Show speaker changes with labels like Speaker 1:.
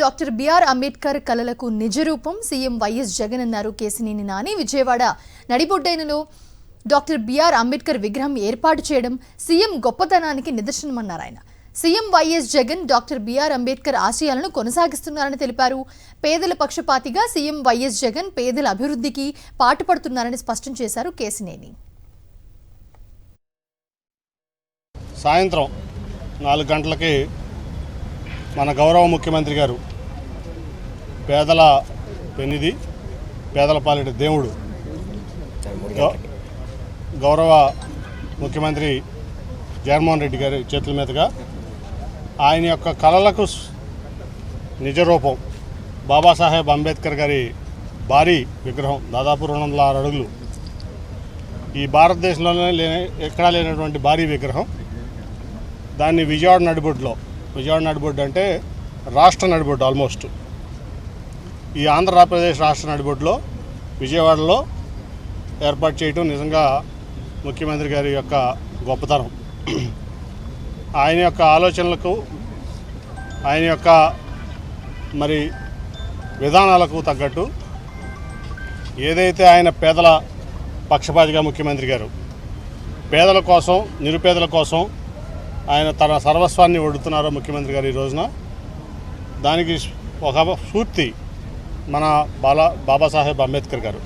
Speaker 1: Doctor BR Ambedkar కలలకు నిజరూపం CM YS Jagan అన్నారు కేసినేని నాని. విజయవాడ నడిబొడ్డైనలో డాక్టర్ బిఆర్ అంబేద్కర్ విగ్రహం ఏర్పాటు చేయడం సీఎం గొప్పతనానికి నిదర్శనమన్నారు ఆయన. సీఎం వైఎస్ జగన్ డాక్టర్ బిఆర్ అంబేద్కర్ ఆశయాలను కొనసాగిస్తున్నారని తెలిపారు. పేదల పక్షపాతిగా సీఎం వైఎస్ జగన్ పేదల అభివృద్ధికి పాటుపడుతున్నారని స్పష్టం చేశారు కేసినేని.
Speaker 2: సాయంత్రం 4 గంటలకి మన గౌరవ ముఖ్యమంత్రి గారు పేదల పెన్నిధి, పేదల పాలిట దేవుడు గౌరవ ముఖ్యమంత్రి జగన్మోహన్ రెడ్డి గారి చేతుల మీదుగా ఆయన యొక్క కళలకు నిజరూపం బాబాసాహెబ్ అంబేద్కర్ గారి భారీ విగ్రహం, దాదాపు 206 అడుగులు, ఈ భారతదేశంలోనే ఎక్కడా లేనటువంటి భారీ విగ్రహం. దాన్ని విజయవాడ నడిబొడ్డు అంటే రాష్ట్ర నడిబొడ్డు, ఆల్మోస్ట్ ఈ ఆంధ్రప్రదేశ్ రాష్ట్ర నడిబొడ్డులో విజయవాడలో ఏర్పాటు చేయడం నిజంగా ముఖ్యమంత్రి గారి యొక్క గొప్పతనం. ఆయన యొక్క ఆలోచనలకు, ఆయన యొక్క మరి విధానాలకు తగ్గట్టు ఏదైతే ఆయన పేదల పక్షపాతిగా ముఖ్యమంత్రి గారు పేదల కోసం, నిరుపేదల కోసం ఆయన తన సర్వస్వాన్ని ఒడుతున్నారో ముఖ్యమంత్రి గారు ఈ రోజున, దానికి ఒక స్ఫూర్తి మన బాబాసాహెబ్ అంబేద్కర్ గారు.